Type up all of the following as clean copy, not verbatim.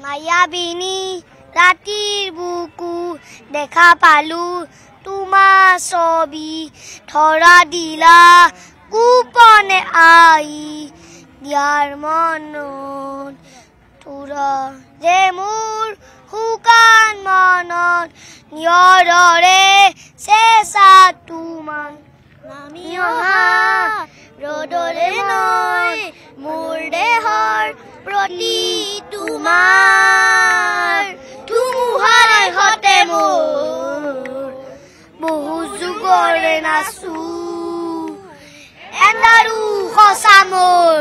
মায়াবিনী ৰাতিৰ বুকু দেখা পালো তোমাৰ ছবি ধৰা দিলা কুপনে আই দিয়াৰ মনত তোৰা যে মোৰ শুকান মনত নিয়ৰৰে চেঁচা তোমাৰ নামি অহা ৰ'দৰে নৈ মোৰ দেহৰ প্ৰতি তোমাৰ ধুমুহাৰ হতে মোৰ বহু যুগৰে নাচো এন্ধাৰো সঁচা মোৰ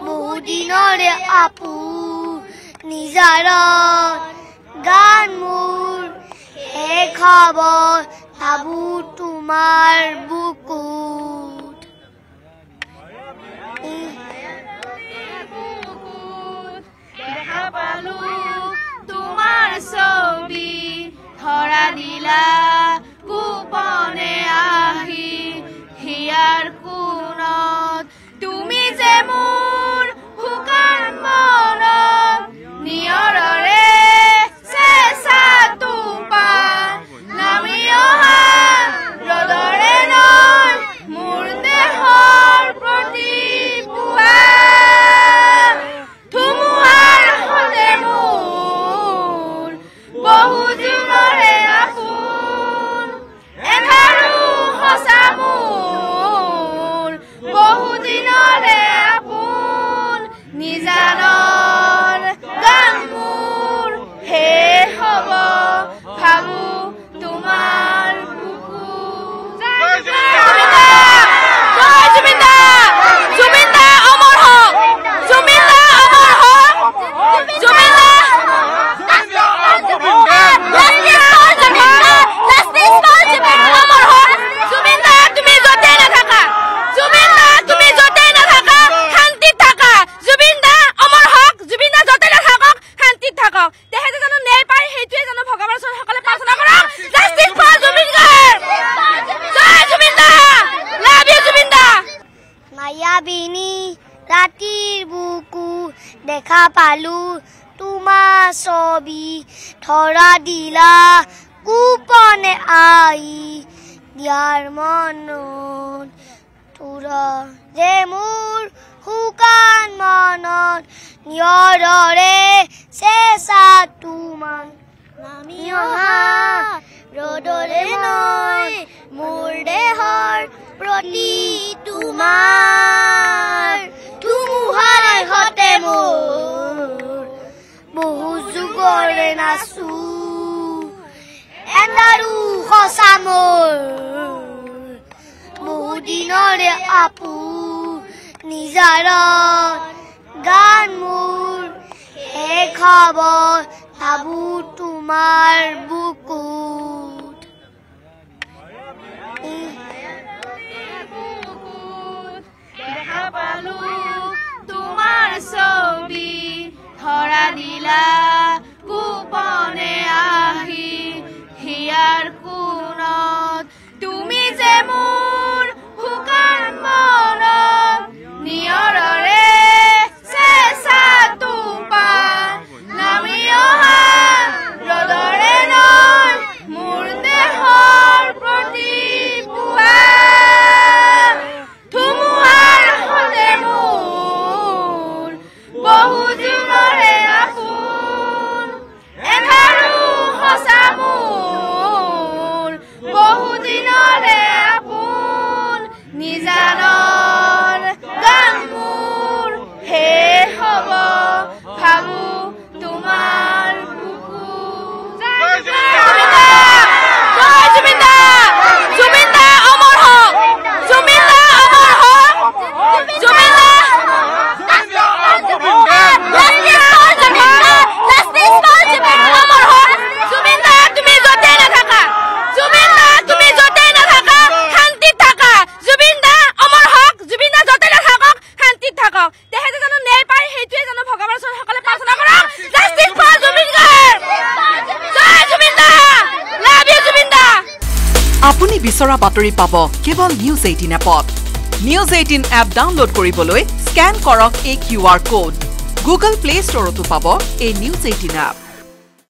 বহু দিনৰে আপু নিজাৰ গান মোৰ শেষ হ'ব ভাবো তোমাৰ বুকুত দেখা পালো তোমাৰ ছবি ধৰা দিলা কুপনে আহি হিয়াৰ কোণত তুমি যে মোৰ শুকান মনত নিয়ৰৰে চেঁচা টোপাল নামি অহা ৰ'দৰে নৈ মোৰ দেহৰ প্ৰতি পুৱা ধুমুহাৰ হতে মোৰ বহু যুগৰে আপোন এন্ধাৰো সঁচা মোৰ বহু দিনৰে আপোন নিজানৰ গান মোৰ শেষ হ'ব ভাবো তোমাৰ বুকুত মায়াবিনী ৰাতিৰ বুকু দেখা পালো তোমাৰ ছবি ধৰা দিলা কুপনে আই দিয়াৰ মনত তোৰা যে মোৰ শুকান মনত নিয়ৰৰে চেঁচা তোমাৰ নামি অহা ৰ'দৰে নৈ মোৰ দেহৰ প্ৰতি তোমাৰ ধুমুহাৰ হতে মোৰ বহু যুগৰে নাচো এন্ধাৰো সঁচা মোৰ বহু দিনৰে আপু নিজাৰ গান মোৰ শেষ হ'ব ভাবো তোমাৰ বুকুত দেখা পালো তোমাৰ ছবি ধৰা দিলা কুপনে আহি হিয়াৰ কোণত তুমি যে মোৰ শুকান মনত নিয়ৰৰে চেঁচা টোপাল নামি অহা ৰ'দৰে নৈ মোৰ দেহৰ প্ৰতি পুৱা ধুমুহাৰ হতে মোৰ বহু যুগৰে আপোন এন্ধাৰো সঁচা মোৰ বহু দিনৰে আপোন নিজানৰ গান মোৰ শেষ হ'ব ভাবো তোমাৰ বুকুত আপুনি বিচৰা বাতৰি পাব কেৱল নিউজ 18 এপত। নিউজ 18 এপ ডাউনলোড কৰিবলৈ স্ক্যান কৰক এই QR কোড। গুগল প্লে ষ্টৰতো পাব এই নিউজ 18 এপ।